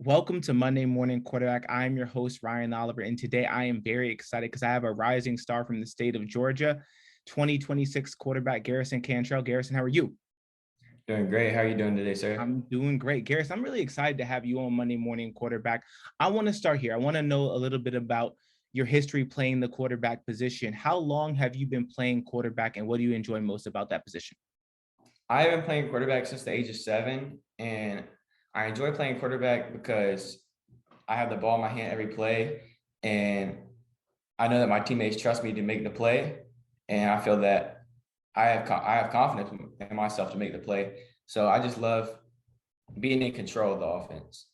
Welcome to Monday Morning Quarterback. I'm your host, Ryan Oliver, and today I am very excited because I have a rising star from the state of Georgia, 2026 quarterback Garrison Cantrell. Garrison, how are you? Doing great. How are you doing today, sir? I'm doing great. Garrison, I'm really excited to have you on Monday Morning Quarterback. I want to start here. I want to know a little bit about your history playing the quarterback position. How long have you been playing quarterback, and what do you enjoy most about that position? I have been playing quarterback since the age of 7, and I enjoy playing quarterback because I have the ball in my hand every play, and I know that my teammates trust me to make the play, and I feel that I have confidence in myself to make the play. So I just love being in control of the offense.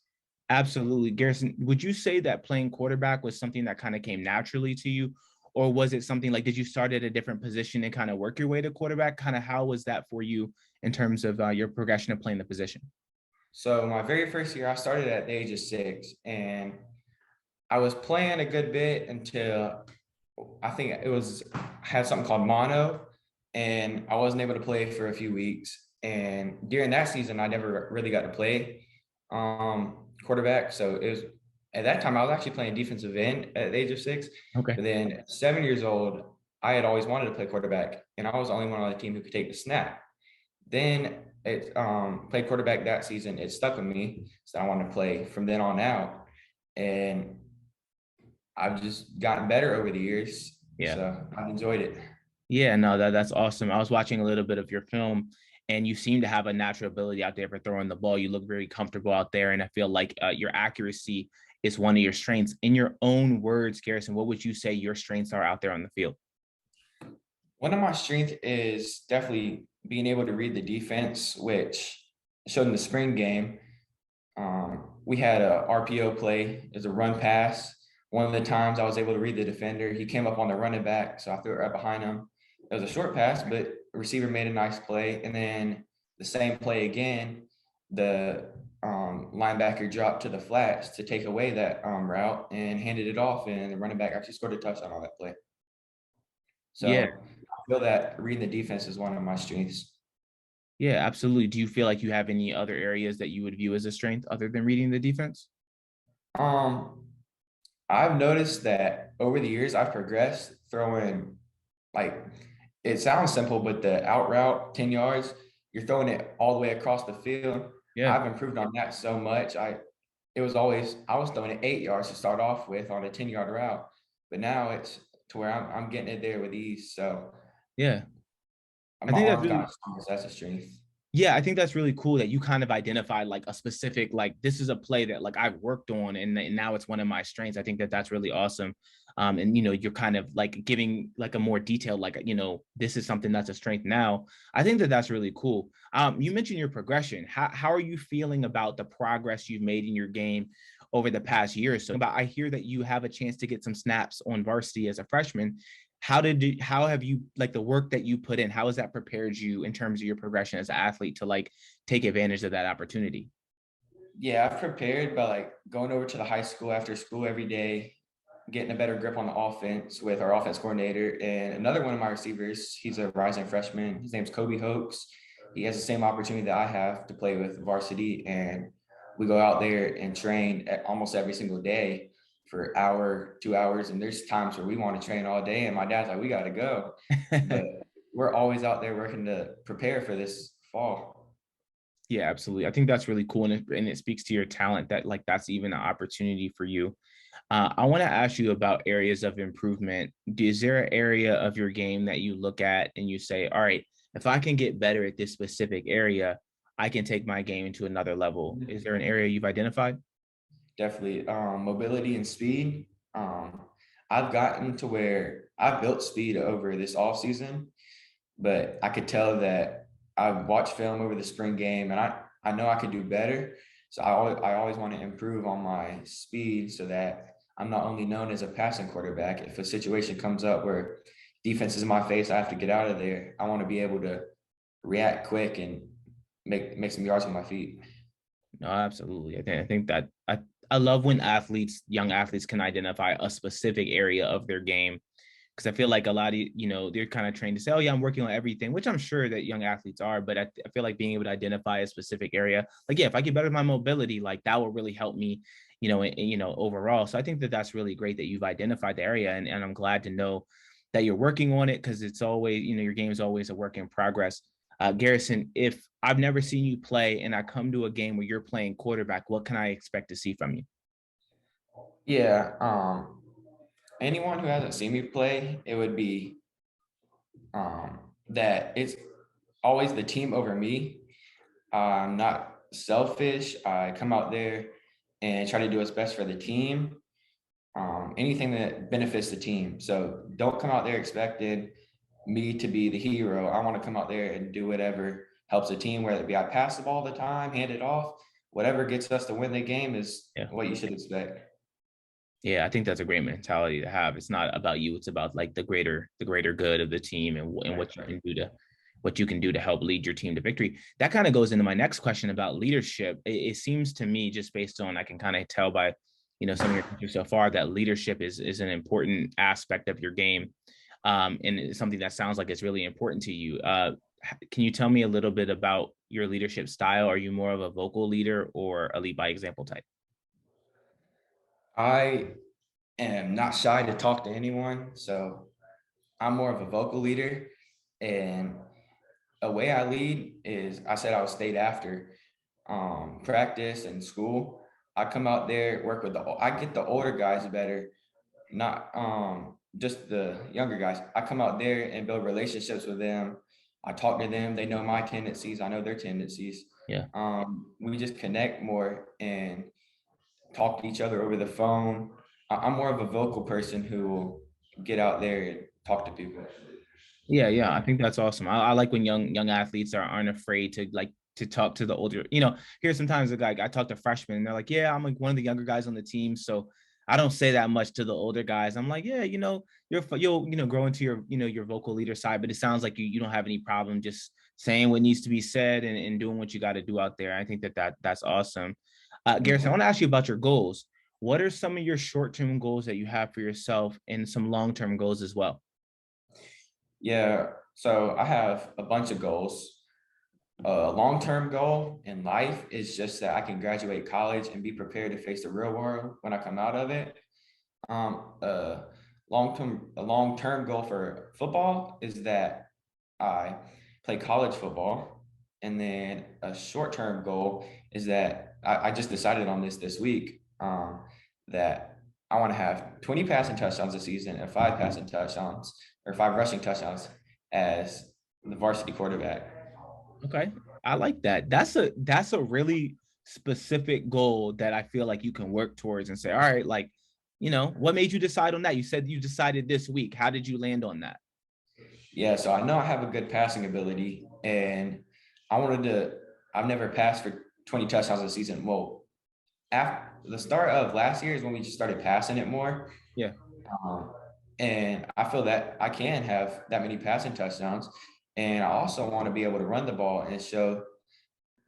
Absolutely. Garrison, would you say that playing quarterback was something that kind of came naturally to you? Or was it something like, did you start at a different position and kind of work your way to quarterback? Kind of how was that for you in terms of your progression of playing the position? So my very first year, I started at the age of 6, and I was playing a good bit until I think it was had something called mono, and I wasn't able to play for a few weeks. And during that season, I never really got to play quarterback. So it was at that time I was actually playing defensive end at the age of 6. Okay. But then at 7 years old, I had always wanted to play quarterback, and I was the only one on the team who could take the snap. Then it played quarterback that season. It stuck with me, so I wanted to play from then on out. And I've just gotten better over the years, Yeah. so I've enjoyed it. Yeah, no, that's awesome. I was watching a little bit of your film, and you seem to have a natural ability out there for throwing the ball. You look very comfortable out there, and I feel like your accuracy is one of your strengths. In your own words, Garrison, what would you say your strengths are out there on the field? One of my strengths is definitely being able to read the defense, which showed in the spring game. We had a RPO play as a run pass. One of the times I was able to read the defender, he came up on the running back, so I threw it right behind him. It was a short pass, but the receiver made a nice play. And then the same play again, the linebacker dropped to the flats to take away that route and handed it off, and the running back actually scored a touchdown on that play. Yeah, So I feel that reading the defense is one of my strengths. yeah, absolutely. Do you feel like you have any other areas that you would view as a strength other than reading the defense? Um, I've noticed that over the years I've progressed throwing, like, it sounds simple, but the out route 10 yards, you're throwing it all the way across the field. Yeah. I've improved on that so much. I was throwing it 8 yards to start off with on a 10-yard route, but now it's to where I'm getting it there with ease. So Yeah. I my think that's arm's really gotten stronger, so that's a strength. Yeah, I think that's really cool that you kind of identified like a specific, like this is a play that like I've worked on, and now it's one of my strengths. I think that that's really awesome. And you're kind of like giving like a more detailed, like, this is something that's a strength now. I think that that's really cool. You mentioned your progression. How are you feeling about the progress you've made in your game over the past year or so? But I hear that you have a chance to get some snaps on varsity as a freshman. How have you, like, the work that you put in, how has that prepared you in terms of your progression as an athlete to like take advantage of that opportunity? Yeah, I've prepared by like going over to the high school after school every day, getting a better grip on the offense with our offense coordinator. And another one of my receivers, he's a rising freshman. His name's Kobe Hoax. He has the same opportunity that I have to play with varsity. And we go out there and train almost every single day for an hour, 2 hours. And there's times where we want to train all day. And my dad's like, we got to go. But we're always out there working to prepare for this fall. Yeah, absolutely. I think that's really cool, and it speaks to your talent that like that's even an opportunity for you. I want to ask you about areas of improvement. Is there an area of your game that you look at and you say, all right, if I can get better at this specific area, I can take my game to another level? Is there an area you've identified? Definitely. Mobility and speed. Um, I've gotten to where I've built speed over this off season, but I could tell that I've watched film over the spring game, and I know I could do better. So I always want to improve on my speed so that I'm not only known as a passing quarterback. If a situation comes up where defense is in my face, I have to get out of there. I want to be able to react quick and make some yards with my feet. No, absolutely. I think that I love when young athletes can identify a specific area of their game because I feel like a lot of, they're kind of trained to say, oh yeah, I'm working on everything, which I'm sure that young athletes are, but I feel like being able to identify a specific area, like, yeah, if I get better at my mobility, like that will really help me, overall. So I think that that's really great that you've identified the area, and I'm glad to know that you're working on it, because it's always, your game is always a work in progress. Garrison, if I've never seen you play and I come to a game where you're playing quarterback, what can I expect to see from you? Yeah. Anyone who hasn't seen me play, it would be that it's always the team over me. I'm not selfish. I come out there and try to do what's best for the team. Anything that benefits the team. So don't come out there expecting me to be the hero. I want to come out there and do whatever helps the team, whether it be I pass the ball all the time, hand it off, whatever gets us to win the game is Yeah. what you should expect. Yeah, I think that's a great mentality to have. It's not about you; it's about like the greater good of the team, and Right, what you right. can do to help lead your team to victory. That kind of goes into my next question about leadership. It seems to me, just based on, I can kind of tell by, some of your answers so far, that leadership is an important aspect of your game, and it's something that sounds like it's really important to you. Can you tell me a little bit about your leadership style? Are you more of a vocal leader or a lead by example type? I am not shy to talk to anyone. So I'm more of a vocal leader. And a way I lead is I said I was stayed after practice and school. I come out there, work with I get the older guys better, not just the younger guys. I come out there and build relationships with them. I talk to them. They know my tendencies. I know their tendencies. Yeah. We just connect more and talk to each other over the phone. I'm more of a vocal person who will get out there and talk to people. Yeah, yeah, I think that's awesome. I like when young athletes aren't afraid to like to talk to the older. Here's sometimes a guy I talk to freshmen and they're like, "Yeah, I'm like one of the younger guys on the team, so I don't say that much to the older guys." I'm like, "Yeah, you'll grow into your your vocal leader side, but it sounds like you don't have any problem just saying what needs to be said, and doing what you got to do out there." I think that's awesome. Garrison, I want Mhm. to ask you about your goals. What are some of your short-term goals that you have for yourself, and some long-term goals as well? Yeah. So I have a bunch of goals. A long-term goal in life is just that I can graduate college and be prepared to face the real world when I come out of it. A long-term goal for football is that I play college football, and then a short-term goal is that I just decided on this week, that I want to have 20 passing touchdowns this season and 5 passing touchdowns or 5 rushing touchdowns as the varsity quarterback. Okay. I like that. That's a really specific goal that I feel like you can work towards and say, all right, like, what made you decide on that? You said you decided this week. How did you land on that? Yeah, so I know I have a good passing ability, and I wanted to. I've never passed for 20 touchdowns a season. Well, after the start of last year is when we just started passing it more. Yeah. Um, and I feel that I can have that many passing touchdowns. And I also want to be able to run the ball and show,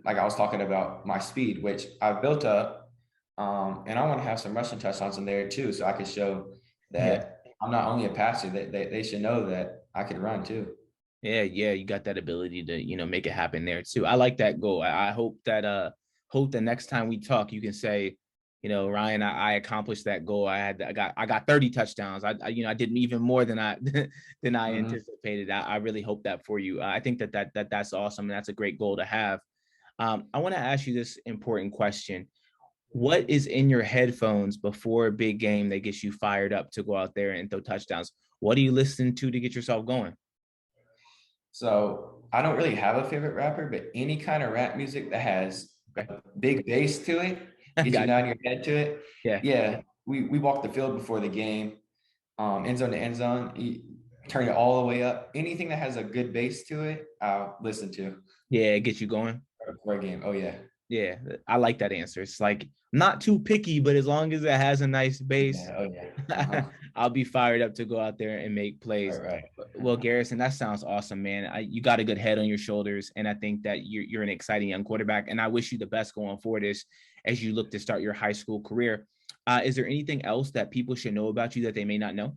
like I was talking about, my speed, which I've built up. And I want to have some rushing touchdowns in there too, so I can show Yeah. that I'm not only a passer, that they should know that I could run too. Yeah, yeah, you got that ability to, make it happen there too. I like that goal. I hope the next time we talk, you can say, Ryan, I accomplished that goal. I got 30 touchdowns. I did even more than I than I Mhm. anticipated. I really hope that for you. I think that's awesome, and that's a great goal to have. I want to ask you this important question. What is in your headphones before a big game that gets you fired up to go out there and throw touchdowns? What are you listening to get yourself going? So I don't really have a favorite rapper, but any kind of rap music that has Okay. a big bass to it, get you Got down your head to it. Yeah. Yeah, we walk the field before the game, end zone to end zone, turn it all the way up. Anything that has a good bass to it, I'll listen to Yeah, it gets you going. before a game. Oh yeah, Yeah, I like that answer. It's like not too picky, but as long as it has a nice base, yeah, oh yeah. Uh-huh. I'll be fired up to go out there and make Right, plays. right. Well, Garrison, that sounds awesome, man. You got a good head on your shoulders, and I think that you're an exciting young quarterback. And I wish you the best going forward as you look to start your high school career. Is there anything else that people should know about you that they may not know?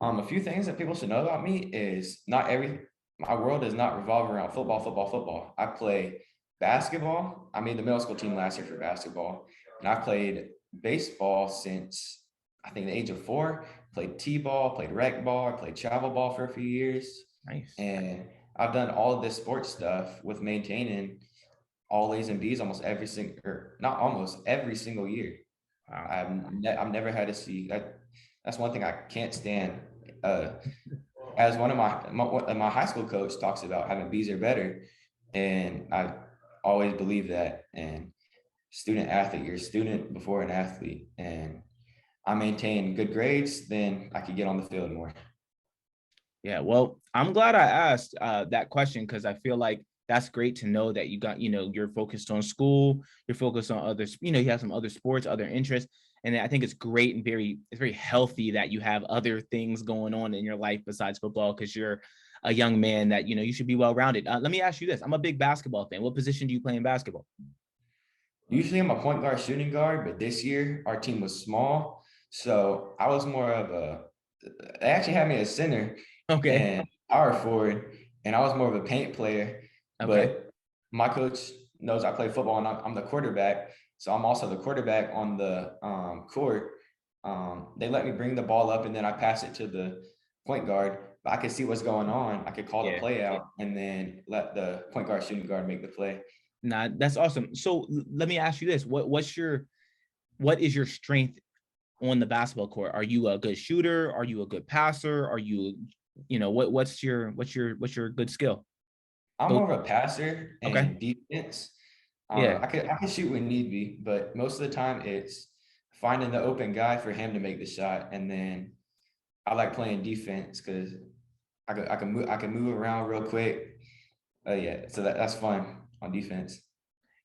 A few things that people should know about me is not every my world does not revolve around football, football, football. I play basketball. I made the middle school team last year for basketball, and I played baseball since I think the age of 4. Played t-ball, played rec ball, I played travel ball for a few years, Nice. and I've done all of this sports stuff with maintaining all A's and B's almost every single, or not almost every single year. Wow. I've never had to see that. That's one thing I can't stand. Uh, as one of my high school coach talks about having B's or better, and I always believe that. And student athlete, you're a student before an athlete, and I maintain good grades, then I could get on the field more. Yeah, well, I'm glad I asked that question because I feel like that's great to know that you got, you're focused on school, you're focused on others, you have some other sports, other interests. And I think it's great and it's very healthy that you have other things going on in your life besides football because you're a young man that, you should be well rounded. Let me ask you this. I'm a big basketball fan. What position do you play in basketball? Usually I'm a point guard, shooting guard, but this year our team was small, so I was more of a. They actually had me as center Okay. and power forward, and I was more of a paint player. Okay. But my coach knows I play football, and I'm the quarterback, so I'm also the quarterback on the court. They let me bring the ball up, and then I pass it to the point guard. But I could see what's going on. I could call the Yeah. play out, and then let the point guard, shooting guard make the play. Nah, that's awesome. So let me ask you this. What is your strength on the basketball court? Are you a good shooter? Are you a good passer? Are you, what's your good skill? I'm Go. more of a passer Okay. and defense. Yeah. I could shoot when need be, but most of the time it's finding the open guy for him to make the shot, and then I like playing defense because I can move around real quick. Yeah, so that's fun on defense.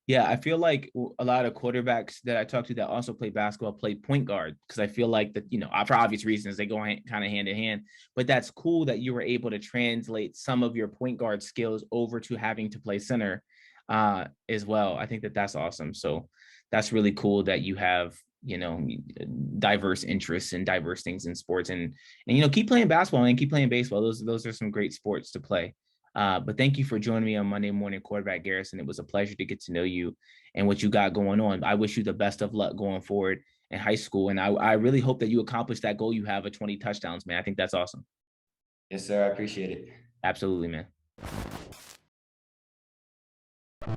Yeah, I feel like a lot of quarterbacks that I talk to that also play basketball play point guard because I feel like that, for obvious reasons, they go kind of hand in hand. But that's cool that you were able to translate some of your point guard skills over to having to play center as well. I think that that's awesome. So that's really cool that you have, diverse interests and diverse things in sports and keep playing basketball and keep playing baseball. Those are some great sports to play. But thank you for joining me on Monday Morning Quarterback, Garrison. It was a pleasure to get to know you and what you got going on. I wish you the best of luck going forward in high school. And I really hope that you accomplish that goal you have of 20 touchdowns, man. I think that's awesome. Yes, sir. I appreciate it. Absolutely, man.